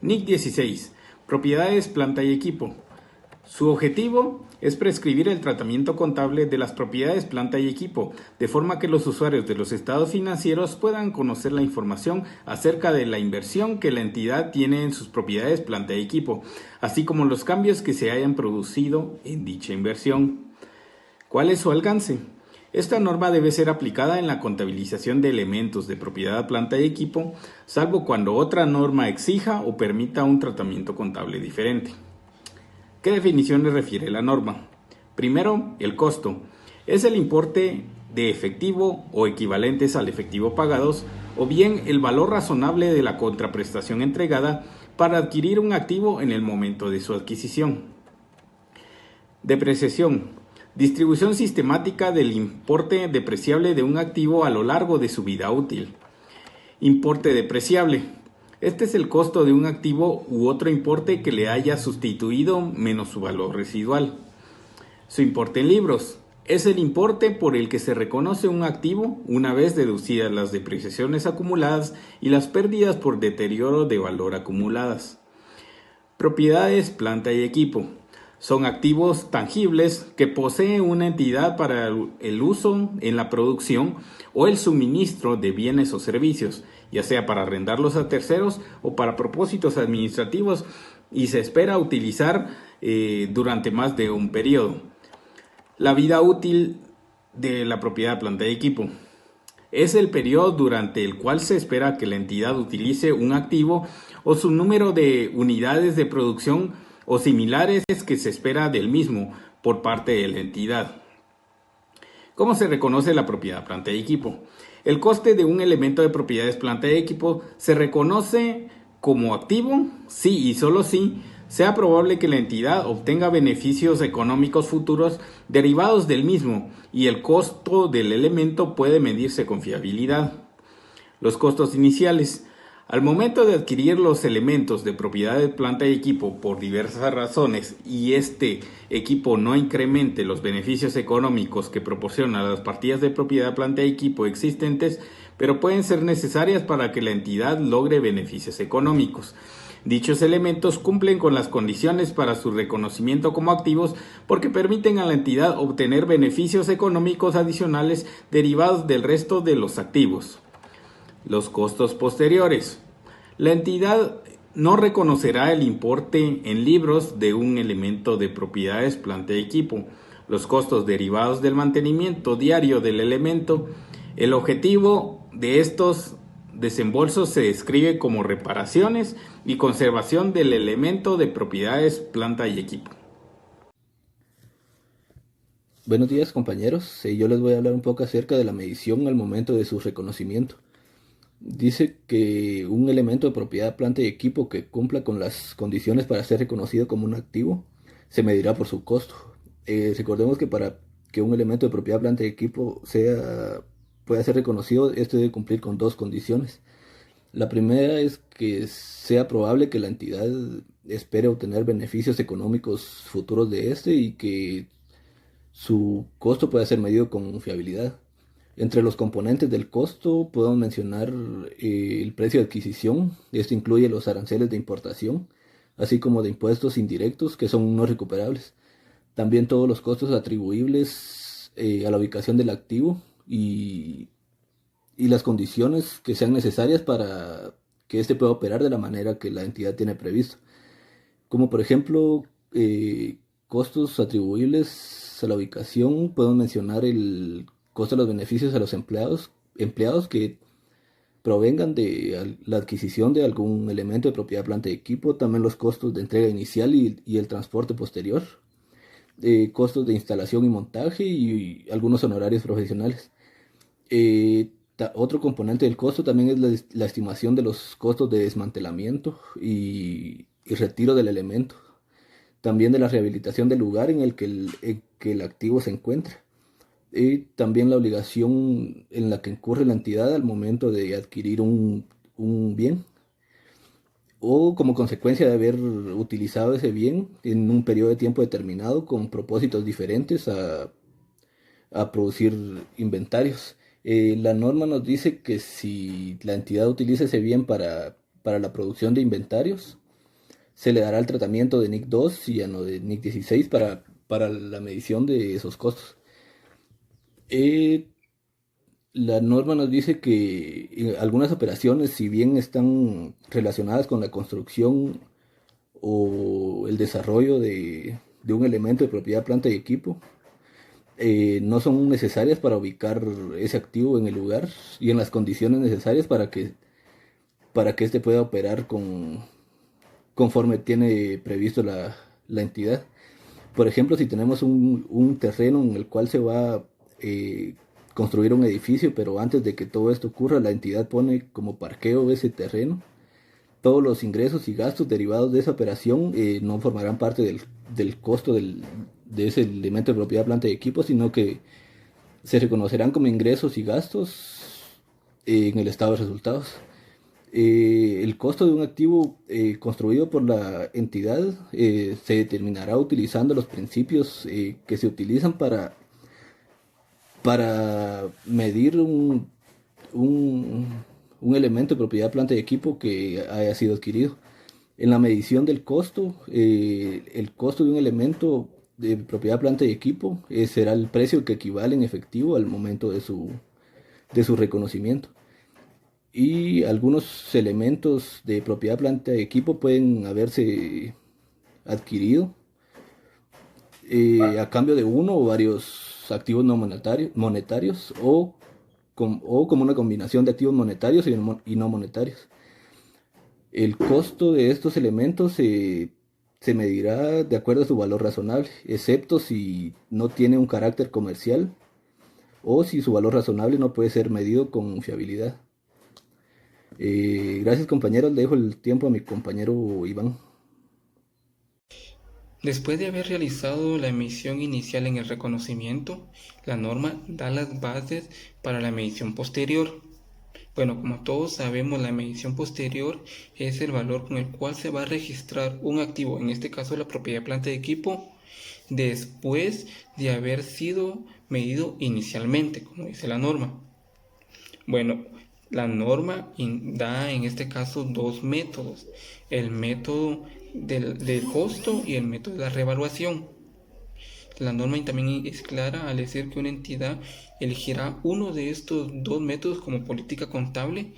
NIC 16. Propiedades, planta y equipo. Su objetivo es prescribir el tratamiento contable de las propiedades, planta y equipo, de forma que los usuarios de los estados financieros puedan conocer la información acerca de la inversión que la entidad tiene en sus propiedades, planta y equipo, así como los cambios que se hayan producido en dicha inversión. ¿Cuál es su alcance? Esta norma debe ser aplicada en la contabilización de elementos de propiedad, planta y equipo, salvo cuando otra norma exija o permita un tratamiento contable diferente. ¿Qué definiciones refiere la norma? Primero, el costo. Es el importe de efectivo o equivalentes al efectivo pagados, o bien el valor razonable de la contraprestación entregada para adquirir un activo en el momento de su adquisición. Depreciación. Distribución sistemática del importe depreciable de un activo a lo largo de su vida útil. Importe depreciable. Este es el costo de un activo u otro importe que le haya sustituido menos su valor residual. Su importe en libros. Es el importe por el que se reconoce un activo una vez deducidas las depreciaciones acumuladas y las pérdidas por deterioro de valor acumuladas. Propiedades, planta y equipo. Son activos tangibles que posee una entidad para el uso en la producción o el suministro de bienes o servicios, ya sea para arrendarlos a terceros o para propósitos administrativos, y se espera utilizar durante más de un periodo. La vida útil de la propiedad, planta y equipo. Es el periodo durante el cual se espera que la entidad utilice un activo o su número de unidades de producción o similares que se espera del mismo por parte de la entidad. ¿Cómo se reconoce la propiedad, planta y equipo? El coste de un elemento de propiedades, planta y equipo se reconoce como activo si y solo si sea probable que la entidad obtenga beneficios económicos futuros derivados del mismo, y el costo del elemento puede medirse con fiabilidad. Los costos iniciales. Al momento de adquirir los elementos de propiedad de planta y equipo por diversas razones y este equipo no incremente los beneficios económicos que proporcionan las partidas de propiedad, planta y equipo existentes, pero pueden ser necesarias para que la entidad logre beneficios económicos. Dichos elementos cumplen con las condiciones para su reconocimiento como activos porque permiten a la entidad obtener beneficios económicos adicionales derivados del resto de los activos. Los costos posteriores. La entidad no reconocerá el importe en libros de un elemento de propiedades, planta y equipo, los costos derivados del mantenimiento diario del elemento. El objetivo de estos desembolsos se describe como reparaciones y conservación del elemento de propiedades, planta y equipo. Buenos días, compañeros. Yo les voy a hablar un poco acerca de la medición al momento de su reconocimiento. Dice que un elemento de propiedad, planta y equipo que cumpla con las condiciones para ser reconocido como un activo se medirá por su costo. Recordemos que para que un elemento de propiedad, planta y equipo pueda ser reconocido, este debe cumplir con dos condiciones. La primera es que sea probable que la entidad espere obtener beneficios económicos futuros de este y que su costo pueda ser medido con fiabilidad. Entre los componentes del costo podemos mencionar el precio de adquisición. Esto incluye los aranceles de importación, así como de impuestos indirectos que son no recuperables. También todos los costos atribuibles a la ubicación del activo y las condiciones que sean necesarias para que éste pueda operar de la manera que la entidad tiene previsto. Como por ejemplo, costos atribuibles a la ubicación, podemos mencionar el costo de los beneficios a los empleados que provengan de la adquisición de algún elemento de propiedad, planta y equipo, también los costos de entrega inicial y el transporte posterior, costos de instalación y montaje y algunos honorarios profesionales. Otro componente del costo también es la estimación de los costos de desmantelamiento y retiro del elemento, también de la rehabilitación del lugar en el que el activo se encuentra. Y también la obligación en la que incurre la entidad al momento de adquirir un bien o como consecuencia de haber utilizado ese bien en un periodo de tiempo determinado con propósitos diferentes a producir inventarios. La norma nos dice que si la entidad utiliza ese bien para la producción de inventarios, se le dará el tratamiento de NIC 2 y no de NIC 16 para la medición de esos costos. La norma nos dice que algunas operaciones, si bien están relacionadas con la construcción o el desarrollo de un elemento de propiedad, planta y equipo, no son necesarias para ubicar ese activo en el lugar y en las condiciones necesarias para que éste pueda operar conforme tiene previsto la entidad. Por ejemplo, si tenemos un terreno en el cual se va a construir un edificio, pero antes de que todo esto ocurra, la entidad pone como parqueo ese terreno, todos los ingresos y gastos derivados de esa operación no formarán parte del costo de ese elemento de propiedad, planta y equipo, sino que se reconocerán como ingresos y gastos en el estado de resultados. El costo de un activo construido por la entidad se determinará utilizando los principios que se utilizan para medir un elemento de propiedad, planta y equipo que haya sido adquirido. En la medición del costo, el costo de un elemento de propiedad, planta y equipo será el precio que equivale en efectivo al momento de su reconocimiento. Y algunos elementos de propiedad, planta y equipo pueden haberse adquirido a cambio de uno o varios activos no monetarios o como una combinación de activos monetarios y no monetarios. El costo de estos elementos se medirá de acuerdo a su valor razonable, excepto si no tiene un carácter comercial o si su valor razonable no puede ser medido con fiabilidad. Gracias, compañeros, le dejo el tiempo a mi compañero Iván. Después de haber realizado la medición inicial en el reconocimiento, la norma da las bases para la medición posterior. Bueno, como todos sabemos, la medición posterior es el valor con el cual se va a registrar un activo, en este caso la propiedad, planta y equipo, después de haber sido medido inicialmente, como dice la norma. Bueno, la norma da en este caso dos métodos: el método del costo y el método de la revaluación. La norma también es clara al decir que una entidad elegirá uno de estos dos métodos como política contable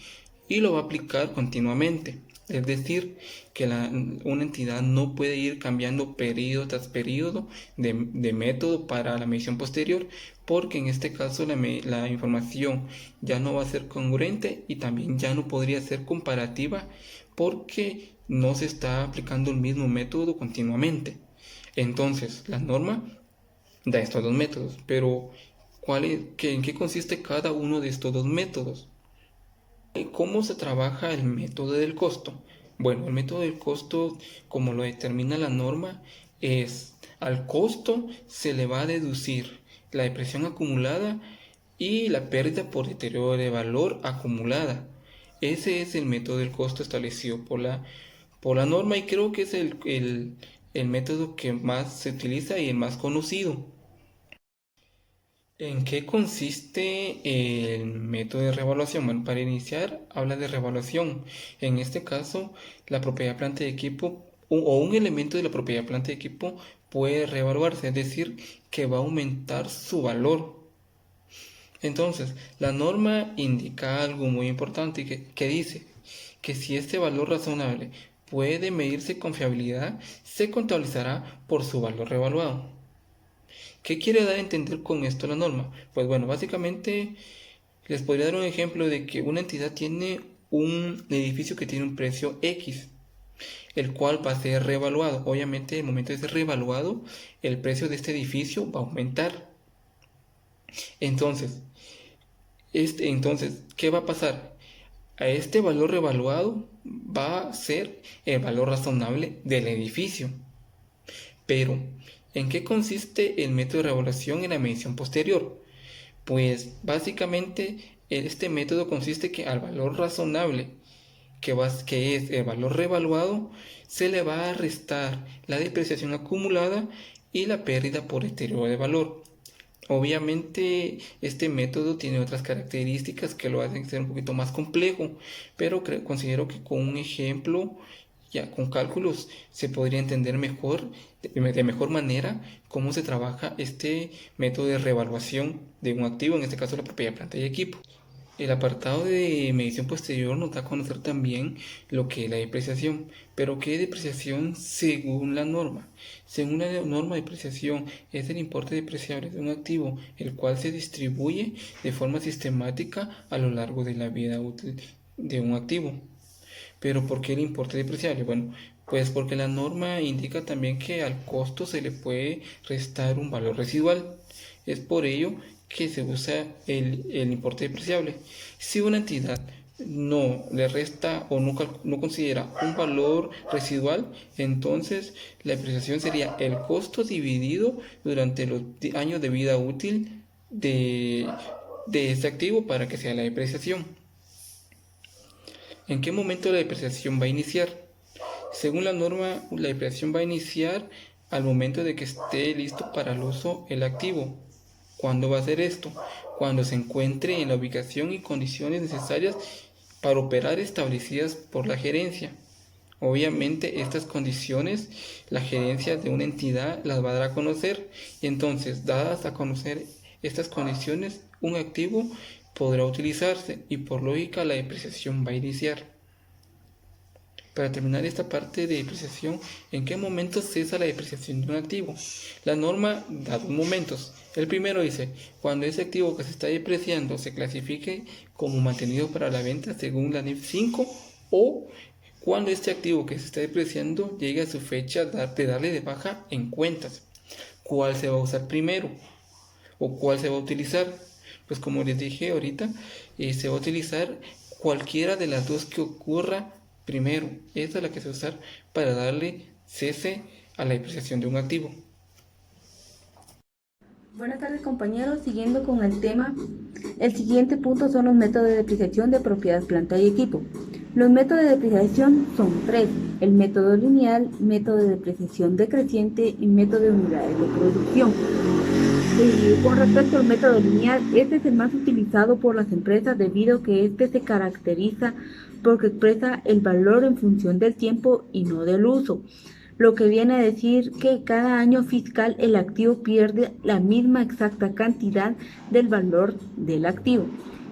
y lo va a aplicar continuamente. Es decir, que una entidad no puede ir cambiando periodo tras periodo de método para la medición posterior, porque en este caso la información ya no va a ser congruente y también ya no podría ser comparativa porque no se está aplicando el mismo método continuamente. Entonces, la norma da estos dos métodos, pero ¿en qué consiste cada uno de estos dos métodos? ¿Cómo se trabaja el método del costo? Bueno, el método del costo, como lo determina la norma, es al costo se le va a deducir la depreciación acumulada y la pérdida por deterioro de valor acumulada. Ese es el método del costo establecido por la norma y creo que es el método que más se utiliza y el más conocido. ¿En qué consiste el método de revaluación? Bueno, para iniciar, habla de revaluación. En este caso, la propiedad, planta de equipo o un elemento de la propiedad, planta de equipo puede revaluarse, es decir, que va a aumentar su valor. Entonces, la norma indica algo muy importante que dice que si este valor razonable puede medirse con fiabilidad, se contabilizará por su valor revaluado. ¿Qué quiere dar a entender con esto la norma? Pues bueno, básicamente les podría dar un ejemplo de que una entidad tiene un edificio que tiene un precio X, el cual va a ser reevaluado. Obviamente, en el momento de ser reevaluado, el precio de este edificio va a aumentar. Entonces, ¿qué va a pasar? A este valor reevaluado va a ser el valor razonable del edificio. Pero, ¿en qué consiste el método de revaluación en la medición posterior? Pues básicamente este método consiste que al valor razonable, que es el valor revaluado, se le va a restar la depreciación acumulada y la pérdida por deterioro de valor. Obviamente este método tiene otras características que lo hacen ser un poquito más complejo, pero considero que con un ejemplo Ya con cálculos se podría entender mejor, de mejor manera, cómo se trabaja este método de revaluación de un activo, en este caso la propiedad, planta y equipo. El apartado de medición posterior nos da a conocer también lo que es la depreciación. Pero ¿qué es depreciación según la norma? Según la norma, depreciación es el importe depreciable de un activo, el cual se distribuye de forma sistemática a lo largo de la vida útil de un activo. Pero ¿por qué el importe depreciable? Bueno, pues porque la norma indica también que al costo se le puede restar un valor residual. Es por ello que se usa el importe depreciable. Si una entidad no le resta o no considera un valor residual, entonces la depreciación sería el costo dividido durante los años de vida útil de este activo para que sea la depreciación. ¿En qué momento la depreciación va a iniciar? Según la norma, la depreciación va a iniciar al momento de que esté listo para el uso el activo. ¿Cuándo va a ser esto? Cuando se encuentre en la ubicación y condiciones necesarias para operar establecidas por la gerencia. Obviamente estas condiciones la gerencia de una entidad las va a dar a conocer, y entonces, dadas a conocer estas condiciones, un activo podrá utilizarse y por lógica la depreciación va a iniciar. Para terminar esta parte de depreciación, ¿en qué momento cesa la depreciación de un activo? La norma da dos momentos. El primero dice, cuando ese activo que se está depreciando se clasifique como mantenido para la venta según la NIF 5, o cuando este activo que se está depreciando llegue a su fecha de darle de baja en cuentas. ¿Cuál se va a usar primero? ¿O cuál se va a utilizar? Pues como les dije ahorita, se va a utilizar cualquiera de las dos que ocurra primero. Esta es la que se va a usar para darle cese a la depreciación de un activo. Buenas tardes, compañeros, siguiendo con el tema, el siguiente punto son los métodos de depreciación de propiedad, planta y equipo. Los métodos de depreciación son tres: el método lineal, método de depreciación decreciente y método de unidades de producción. Con respecto al método lineal, este es el más utilizado por las empresas debido a que este se caracteriza porque expresa el valor en función del tiempo y no del uso, lo que viene a decir que cada año fiscal el activo pierde la misma exacta cantidad del valor del activo,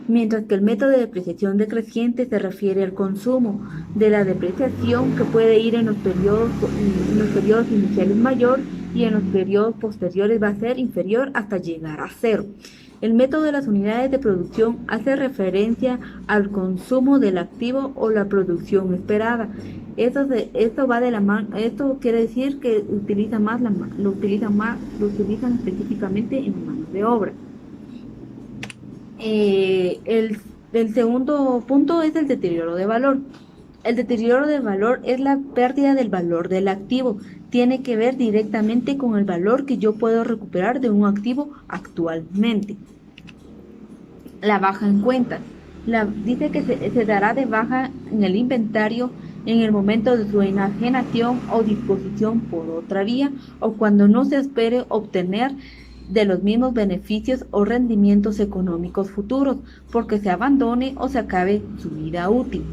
mientras que el método de depreciación decreciente se refiere al consumo de la depreciación, que puede ir en los periodos iniciales mayor y en los periodos posteriores va a ser inferior hasta llegar a cero. El método de las unidades de producción hace referencia al consumo del activo o la producción esperada. Esto va de la mano. Esto quiere decir que lo utilizan específicamente en manos de obra. El segundo punto es el deterioro de valor. El deterioro de valor es la pérdida del valor del activo. Tiene que ver directamente con el valor que yo puedo recuperar de un activo actualmente. La baja en cuentas. Dice que se dará de baja en el inventario en el momento de su enajenación o disposición por otra vía, o cuando no se espere obtener de los mismos beneficios o rendimientos económicos futuros, porque se abandone o se acabe su vida útil.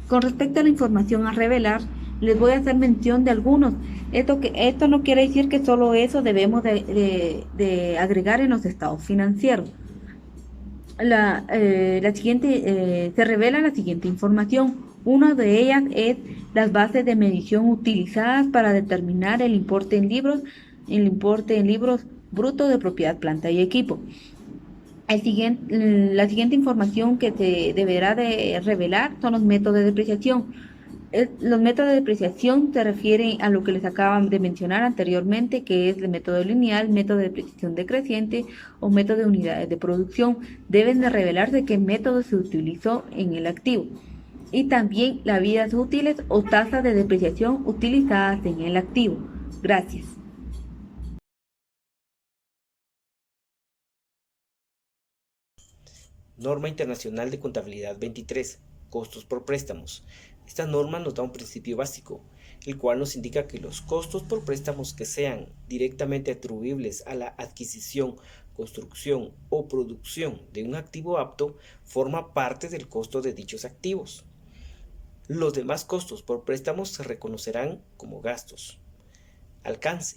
Con respecto a la información a revelar, les voy a hacer mención de algunos. Esto no quiere decir que solo eso debemos de agregar en los estados financieros. Se revela la siguiente información. Una de ellas es las bases de medición utilizadas para determinar el importe en libros bruto de propiedad, planta y equipo. La siguiente información que se deberá de revelar son los métodos de depreciación. Los métodos de depreciación se refieren a lo que les acaban de mencionar anteriormente, que es el método lineal, método de depreciación decreciente o método de unidades de producción. Deben de revelarse qué método se utilizó en el activo, y también las vidas útiles o tasas de depreciación utilizadas en el activo. Gracias. Norma Internacional de Contabilidad 23. Costos por préstamos. Esta norma nos da un principio básico, el cual nos indica que los costos por préstamos que sean directamente atribuibles a la adquisición, construcción o producción de un activo apto forma parte del costo de dichos activos. Los demás costos por préstamos se reconocerán como gastos. Alcance.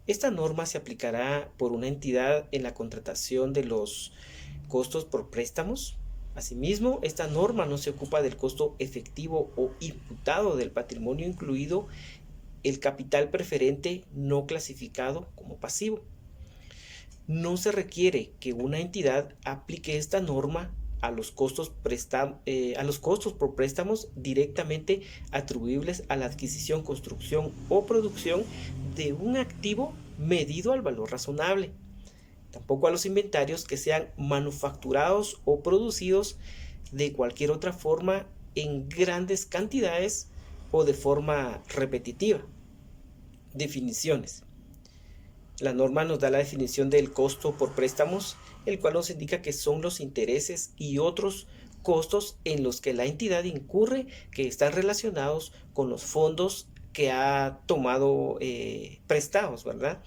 Esta norma se aplicará por una entidad en la contratación de los costos por préstamos. Asimismo, esta norma no se ocupa del costo efectivo o imputado del patrimonio, incluido el capital preferente no clasificado como pasivo. No se requiere que una entidad aplique esta norma a los costos por préstamos directamente atribuibles a la adquisición, construcción o producción de un activo medido al valor razonable. Tampoco a los inventarios que sean manufacturados o producidos de cualquier otra forma en grandes cantidades o de forma repetitiva. Definiciones. La norma nos da la definición del costo por préstamos, el cual nos indica que son los intereses y otros costos en los que la entidad incurre que están relacionados con los fondos que ha tomado prestados, ¿verdad?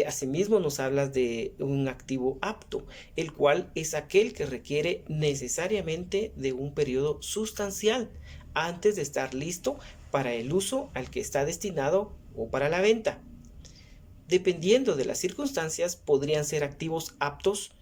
Asimismo nos habla de un activo apto, el cual es aquel que requiere necesariamente de un periodo sustancial antes de estar listo para el uso al que está destinado o para la venta. Dependiendo de las circunstancias, podrían ser activos aptos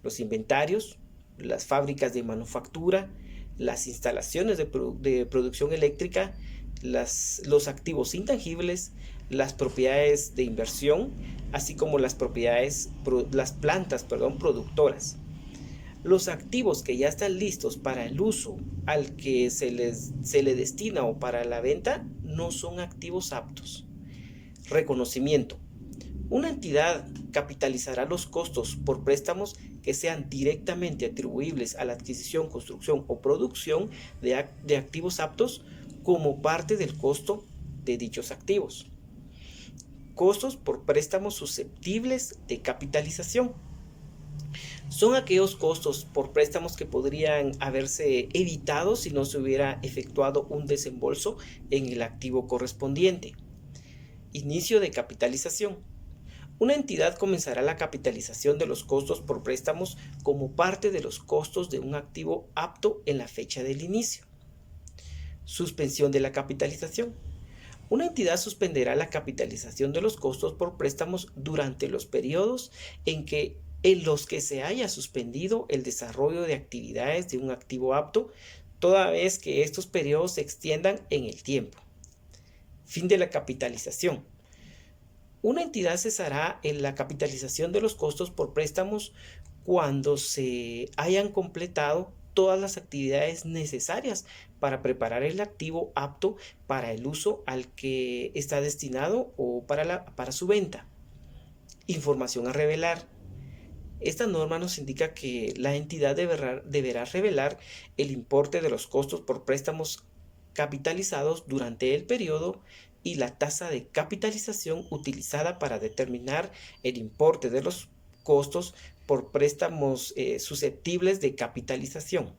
los inventarios, las fábricas de manufactura, las instalaciones de producción eléctrica, los activos intangibles, las propiedades de inversión, así como las plantas productoras. Los activos que ya están listos para el uso al que se le destina o para la venta no son activos aptos. Reconocimiento. Una entidad capitalizará los costos por préstamos que sean directamente atribuibles a la adquisición, construcción o producción de activos aptos como parte del costo de dichos activos. Costos por préstamos susceptibles de capitalización. Son aquellos costos por préstamos que podrían haberse evitado si no se hubiera efectuado un desembolso en el activo correspondiente. Inicio de capitalización. Una entidad comenzará la capitalización de los costos por préstamos como parte de los costos de un activo apto en la fecha del inicio. Suspensión de la capitalización. Una entidad suspenderá la capitalización de los costos por préstamos durante los periodos en los que se haya suspendido el desarrollo de actividades de un activo apto, toda vez que estos periodos se extiendan en el tiempo. Fin de la capitalización. Una entidad cesará en la capitalización de los costos por préstamos cuando se hayan completado todas las actividades necesarias para preparar el activo apto para el uso al que está destinado o para su venta. Información a revelar. Esta norma nos indica que la entidad deberá revelar el importe de los costos por préstamos capitalizados durante el periodo y la tasa de capitalización utilizada para determinar el importe de los costos por préstamos susceptibles de capitalización.